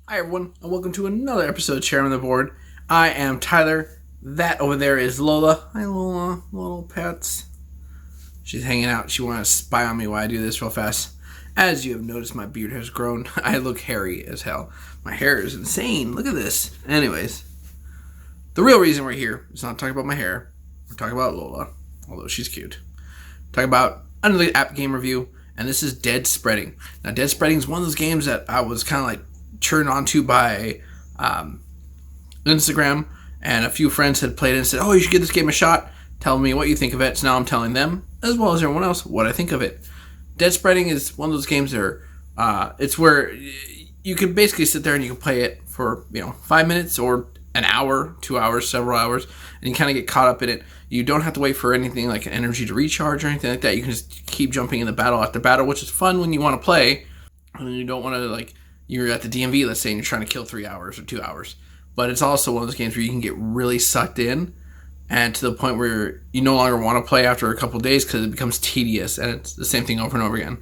Hi everyone, and welcome to another episode of Chairmen of the Board. I am Tyler. That over there is Lola. Hi Lola, little pets. She's hanging out. She wants to spy on me while I do this real fast. As you have noticed, my beard has grown. I look hairy as hell. My hair is insane. Look at this. Anyways, the real reason we're here is not talking about my hair. We're talking about Lola, although she's cute. Talking about another app game review, and this is Dead Spreading. Now, Dead Spreading is one of those games that I was kind of like turned onto by Instagram, and a few friends had played it and said, "Oh, you should give this game a shot. Tell me what you think of it." So now I'm telling them, as well as everyone else, what I think of it. Dead Spreading is one of those games that it's where you can basically sit there and you can play it for 5 minutes or an hour, 2 hours, several hours, and you kind of get caught up in it. You don't have to wait for anything like an energy to recharge or anything like that. You can just keep jumping in the battle after battle, which is fun when you want to play, and you don't want to you're at the DMV, let's say, and you're trying to kill 3 hours or 2 hours. But it's also one of those games where you can get really sucked in, and to the point where you no longer want to play after a couple of days because it becomes tedious, and it's the same thing over and over again.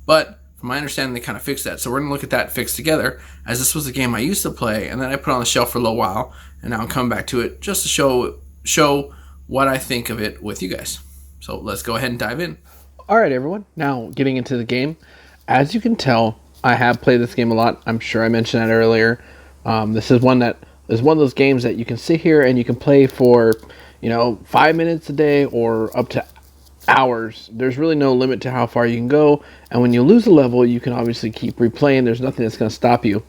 But from my understanding, they kind of fixed that. So we're going to look at that fixed together, as this was a game I used to play, and then I put on the shelf for a little while, and now I'm coming back to it just to show what I think of it with you guys. So let's go ahead and dive in. All right, everyone. Now, getting into the game. As you can tell, I have played this game a lot. I'm sure I mentioned that earlier. This is one of those games that you can sit here and you can play for, 5 minutes a day or up to hours. There's really no limit to how far you can go. And when you lose a level, you can obviously keep replaying. There's nothing that's going to stop you.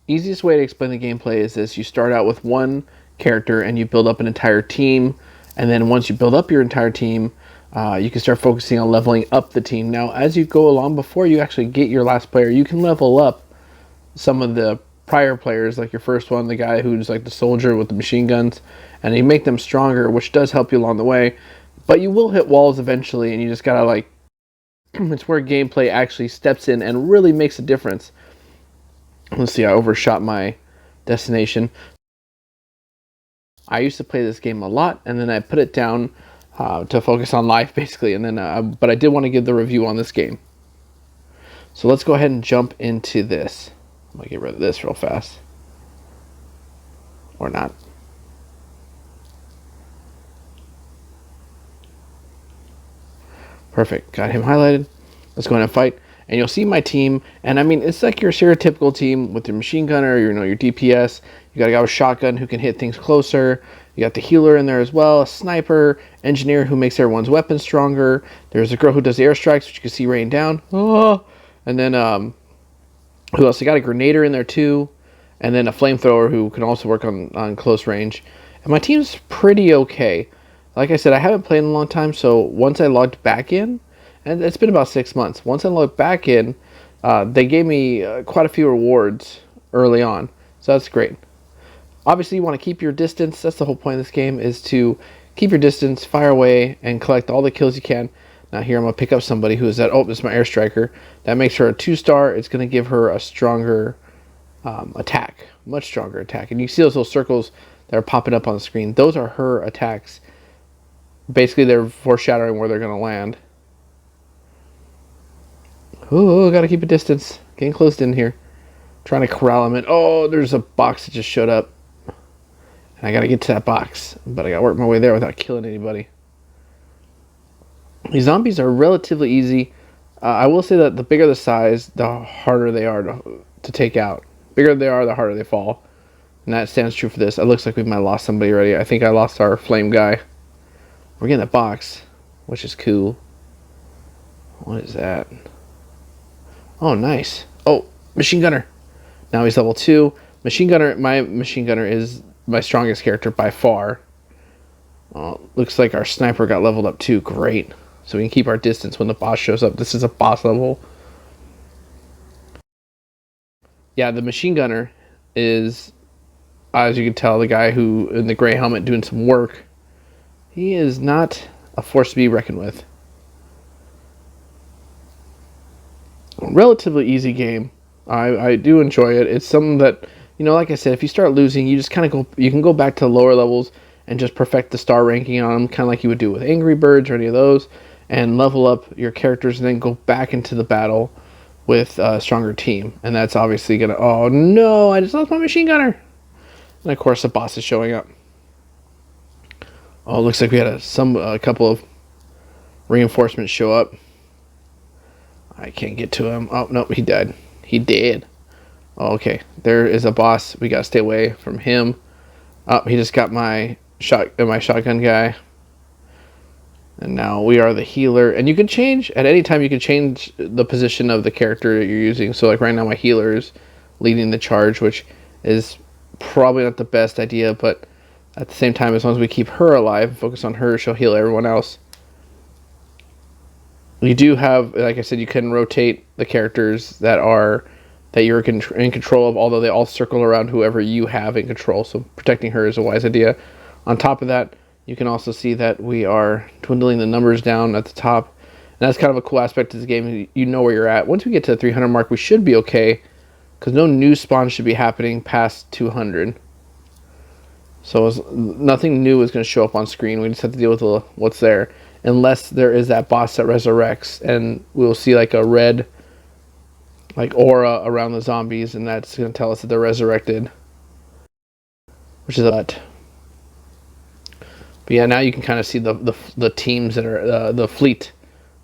Easiest way to explain the gameplay is this: you start out with one character and you build up an entire team, and then once you build up your entire team, you can start focusing on leveling up the team. Now, as you go along, before you actually get your last player, you can level up some of the prior players, like your first one, the guy who's like the soldier with the machine guns, and you make them stronger, which does help you along the way. But you will hit walls eventually, and you just gotta it's where gameplay actually steps in and really makes a difference. Let's see, I overshot my destination. I used to play this game a lot, and then I put it down to focus on life, basically. And then, but I did want to give the review on this game. So let's go ahead and jump into this. I'm gonna get rid of this real fast, or not. Perfect. Got him highlighted. Let's go ahead and fight. And you'll see my team, and I mean, it's like your stereotypical team with your machine gunner, your DPS. You got a guy with a shotgun who can hit things closer. You got the healer in there as well, a sniper, engineer who makes everyone's weapons stronger. There's a girl who does the airstrikes, which you can see rain down. Oh! And then, who else? You got a grenader in there too, and then a flamethrower who can also work on close range. And my team's pretty okay. Like I said, I haven't played in a long time, so once I logged back in, and it's been about 6 months. Once I logged back in, they gave me quite a few rewards early on, so that's great. Obviously, you want to keep your distance. That's the whole point of this game, is to keep your distance, fire away, and collect all the kills you can. Now here, I'm going to pick up somebody who is at, this is my airstriker. That makes her a 2-star. It's going to give her a stronger attack, much stronger attack. And you see those little circles that are popping up on the screen. Those are her attacks. Basically, they're foreshadowing where they're going to land. Ooh, gotta keep a distance. Getting close in here. Trying to corral him in. Oh, there's a box that just showed up. And I gotta get to that box. But I gotta work my way there without killing anybody. These zombies are relatively easy. I will say that the bigger the size, the harder they are to take out. Bigger they are, the harder they fall. And that stands true for this. It looks like we might have lost somebody already. I think I lost our flame guy. We're getting that box, which is cool. What is that? Oh, nice. Oh, machine gunner. Now he's level 2. Machine gunner. My machine gunner is my strongest character by far. Looks like our sniper got leveled up too. Great. So we can keep our distance when the boss shows up. This is a boss level. Yeah, the machine gunner is, as you can tell, the guy who in the gray helmet doing some work. He is not a force to be reckoned with. Relatively easy game. I do enjoy it. It's something that, like I said, if you start losing, you just kind of you can go back to lower levels and just perfect the star ranking on them, kind of like you would do with Angry Birds or any of those. and level up your characters, and then go back into the battle with a stronger team. And that's obviously gonna. Oh no! I just lost my machine gunner. And of course, the boss is showing up. Oh, it looks like we had a couple of reinforcements show up. I can't get to him. Oh no, he died. He did. Oh, okay, there is a boss. We gotta stay away from him. Oh, he just got my shotgun guy. And now we are the healer. And you can change, at any time you can change the position of the character you're using. So like right now my healer is leading the charge, which is probably not the best idea, but at the same time, as long as we keep her alive, focus on her, she'll heal everyone else. You do have, like I said, you can rotate the characters that you're in control of, although they all circle around whoever you have in control. So protecting her is a wise idea. On top of that, you can also see that we are dwindling the numbers down at the top. And that's kind of a cool aspect of this game. You know where you're at. Once we get to the 300 mark, we should be okay, because no new spawns should be happening past 200. So nothing new is going to show up on screen. We just have to deal with what's there. Unless there is that boss that resurrects, and we'll see like a red aura around the zombies, and that's going to tell us that they're resurrected. Which is a lot. But yeah, now you can kind of see the teams that are the fleet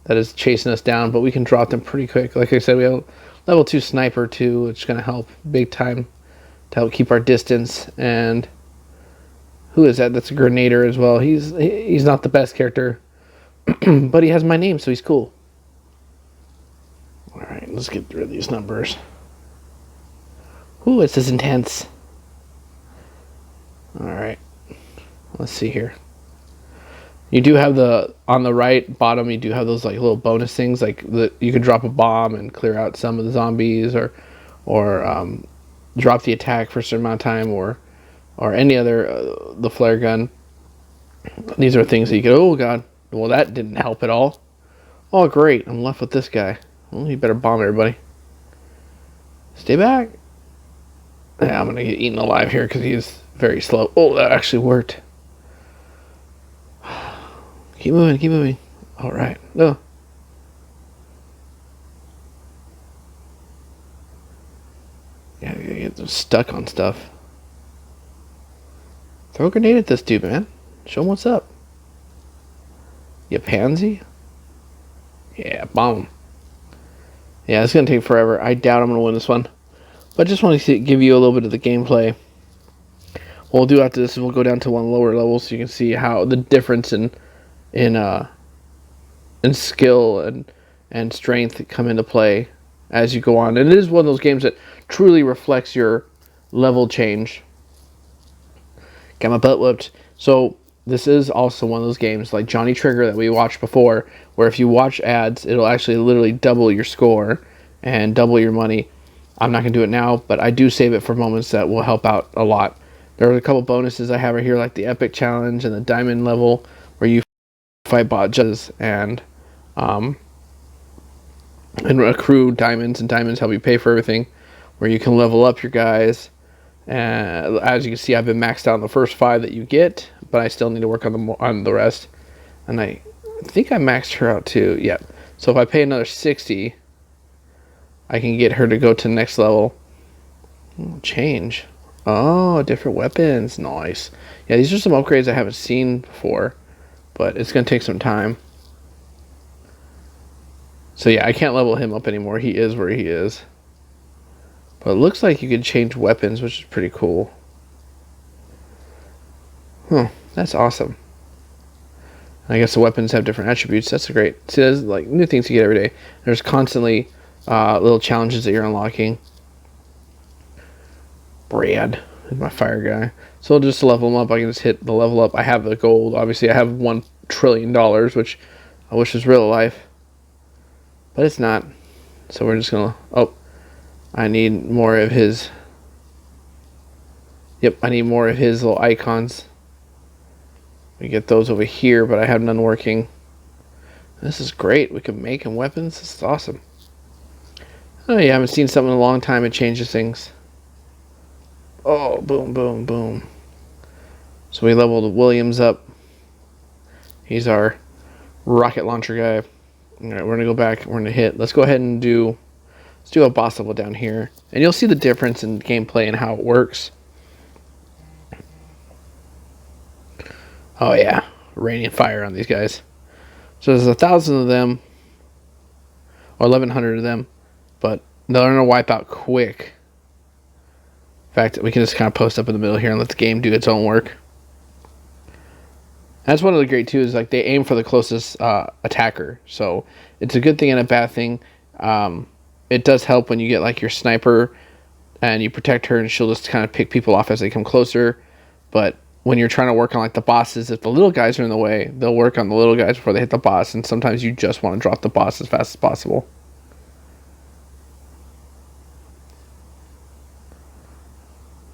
that is chasing us down, but we can drop them pretty quick. Like I said, we have level 2 sniper too, which is going to help big time to help keep our distance. And who is that? That's a Grenader as well. He's not the best character, but he has my name, so he's cool. All right, let's get rid of these numbers. Ooh, this is intense. All right, let's see here. You do have on the right bottom, you do have those like little bonus things, like you can drop a bomb and clear out some of the zombies, or drop the attack for a certain amount of time, or any other, the flare gun. These are things that you can, oh god, well that didn't help at all. Oh great, I'm left with this guy. Well, you better bomb everybody. Stay back. Yeah, I'm gonna get eaten alive here because he's very slow. Oh, that actually worked. Keep moving, keep moving. Alright, no. Yeah, you get stuck on stuff. Throw a grenade at this dude, man. Show him what's up. You pansy? Yeah, bomb him. Yeah, it's going to take forever. I doubt I'm going to win this one. But I just want to give you a little bit of the gameplay. What we'll do after this is we'll go down to one lower level so you can see how the difference in skill and strength come into play as you go on. And it is one of those games that truly reflects your level change. Got my butt whooped. So this is also one of those games like Johnny Trigger that we watched before, where if you watch ads, it'll actually literally double your score and double your money. I'm not going to do it now, but I do save it for moments that will help out a lot. There are a couple bonuses I have right here, like the Epic Challenge and the Diamond level, where you fight bot judges and accrue diamonds, and diamonds help you pay for everything, where you can level up your guys. And as you can see, I've been maxed out on the first 5 that you get, but I still need to work on the rest. And I think I maxed her out too. Yep. So if I pay another 60, I can get her to go to the next level. Change. Oh, different weapons. Nice. Yeah, these are some upgrades I haven't seen before, but it's going to take some time. So yeah, I can't level him up anymore. He is where he is. But it looks like you can change weapons, which is pretty cool. Huh, that's awesome. I guess the weapons have different attributes. That's great. See, there's like new things you get every day. There's constantly little challenges that you're unlocking. Brad is my fire guy. So just to level him up, I can just hit the level up. I have the gold. Obviously, I have $1 trillion, which I wish was real life. But it's not. So we're just going to... Oh, I need more of his... Yep, I need more of his little icons. We get those over here, but I have none working. This is great. We can make him weapons. This is awesome. Oh yeah, I haven't seen something in a long time. It changes things. Oh, boom, boom, boom. So we leveled Williams up. He's our rocket launcher guy. All right, we're gonna go back. We're gonna hit. Let's go ahead and let's do a boss level down here, and you'll see the difference in gameplay and how it works. Oh yeah, raining fire on these guys. So there's 1,000 of them, or 1,100 of them, but they're gonna wipe out quick. In fact, we can just kind of post up in the middle here and let the game do its own work. That's one of the great too, is like they aim for the closest attacker, so it's a good thing and a bad thing. It does help when you get like your sniper and you protect her, and she'll just kind of pick people off as they come closer. But when you're trying to work on like the bosses, if the little guys are in the way, they'll work on the little guys before they hit the boss, and sometimes you just want to drop the boss as fast as possible.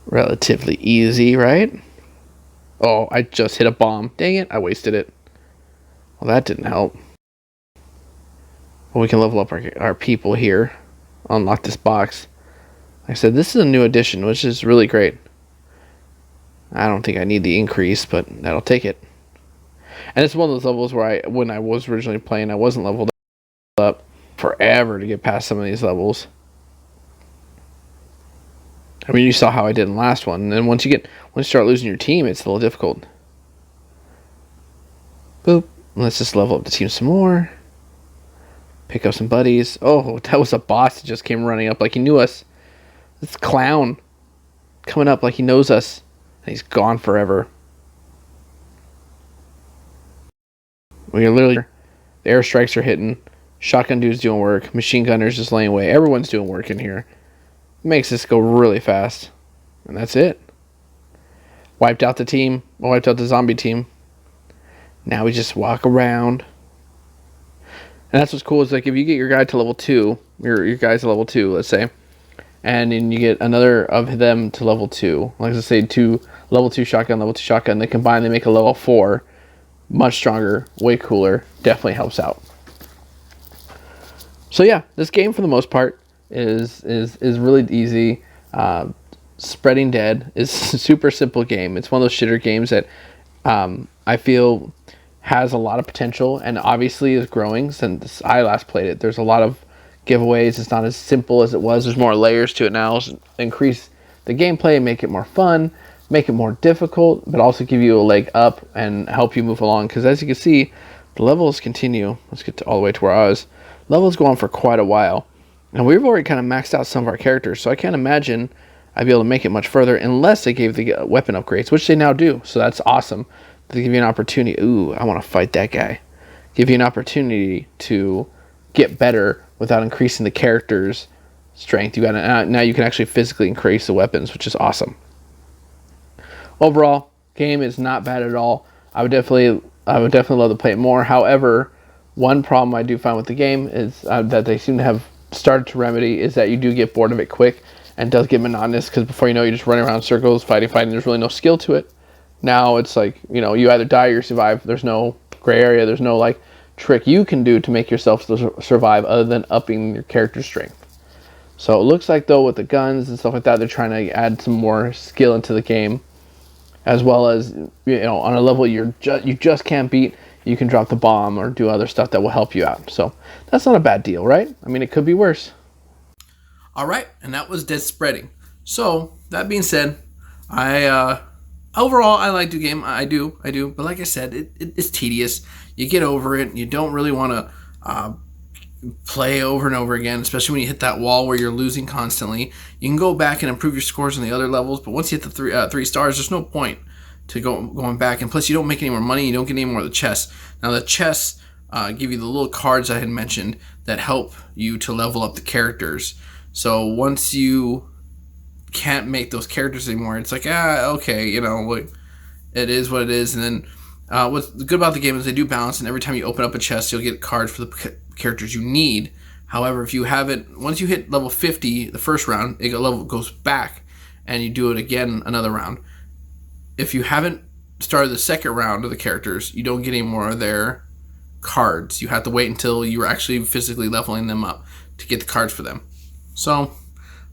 Relatively easy, right? Oh, I just hit a bomb. Dang it, I wasted it. Well, that didn't help. Well, we can level up our people here. Unlock this box. Like I said, this is a new addition, which is really great. I don't think I need the increase, but that'll take it. And it's one of those levels where when I was originally playing, I wasn't leveled up forever to get past some of these levels. I mean, you saw how I did in the last one. And then once you start losing your team, it's a little difficult. Boop. Let's just level up the team some more. Pick up some buddies. Oh, that was a boss that just came running up like he knew us. This clown coming up like he knows us. And he's gone forever. We are literally... The airstrikes are hitting. Shotgun dude's doing work. Machine gunner's just laying away. Everyone's doing work in here. Makes this go really fast. And that's it. Wiped out the team. Wiped out the zombie team. Now we just walk around. And that's what's cool is like if you get your guy to level 2, your guy's to level 2, let's say, and then you get another of them to level 2, like let's say level 2 shotgun, they combine, they make a level 4, much stronger, way cooler, definitely helps out. So yeah, this game for the most part is really easy. Spreading Dead is a super simple game. It's one of those shitter games that I feel has a lot of potential and obviously is growing since I last played it. There's a lot of giveaways. It's not as simple as it was. There's more layers to it now. Increase the gameplay, make it more fun, make it more difficult, but also give you a leg up and help you move along. Because as you can see, the levels continue. Let's get all the way to where I was. Levels go on for quite a while. And we've already kind of maxed out some of our characters, so I can't imagine I'd be able to make it much further unless they gave the weapon upgrades, which they now do. So that's awesome. They give you an opportunity. Ooh, I want to fight that guy. Give you an opportunity to get better without increasing the character's strength. You got now you can actually physically increase the weapons, which is awesome. Overall, game is not bad at all. I would definitely love to play it more. However, one problem I do find with the game is that they seem to have started to remedy is that you do get bored of it quick and it does get monotonous because before you know you're just running around in circles fighting. There's really no skill to it. Now it's like, you either die or you survive. There's no gray area. There's no like trick you can do to make yourself survive other than upping your character's strength. So it looks like though with the guns and stuff like that, they're trying to add some more skill into the game, as well as on a level you just can't beat, you can drop the bomb or do other stuff that will help you out. So that's not a bad deal, right? I mean, it could be worse. All right, and that was Dead Spreading. So that being said, overall, I like the game. I do. But like I said, it's tedious. You get over it. You don't really want to play over and over again, especially when you hit that wall where you're losing constantly. You can go back and improve your scores on the other levels, but once you hit the three stars, there's no point to going back. And plus, you don't make any more money. You don't get any more of the chests. Now, the chests give you the little cards I had mentioned that help you to level up the characters. So once you can't make those characters anymore, it's like, okay, it is what it is. And then what's good about the game is they do balance, and every time you open up a chest, you'll get cards for the characters you need. However, if you haven't, once you hit level 50 the first round, it goes back and you do it again another round. If you haven't started the second round of the characters, you don't get any more of their cards. You have to wait until you're actually physically leveling them up to get the cards for them. So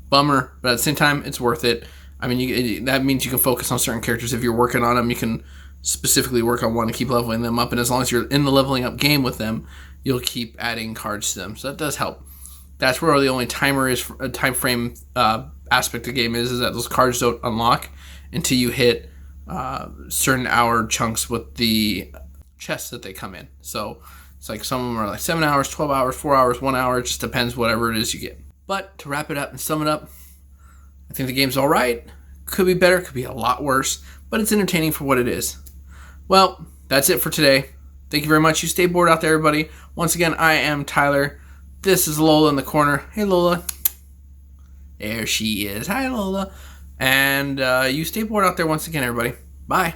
bummer, but at the same time, it's worth it. I mean, that means you can focus on certain characters. If you're working on them, you can specifically work on one and keep leveling them up. And as long as you're in the leveling up game with them, you'll keep adding cards to them. So that does help. That's where the only time frame aspect of the game is that those cards don't unlock until you hit certain hour chunks with the chests that they come in. So it's like some of them are like 7 hours, 12 hours, 4 hours, 1 hour. It just depends whatever it is you get. But to wrap it up and sum it up, I think the game's all right. Could be better, could be a lot worse, but it's entertaining for what it is. Well, that's it for today. Thank you very much. You stay bored out there, everybody. Once again, I am Tyler. This is Lola in the corner. Hey, Lola. There she is. Hi, Lola. And you stay bored out there once again, everybody. Bye.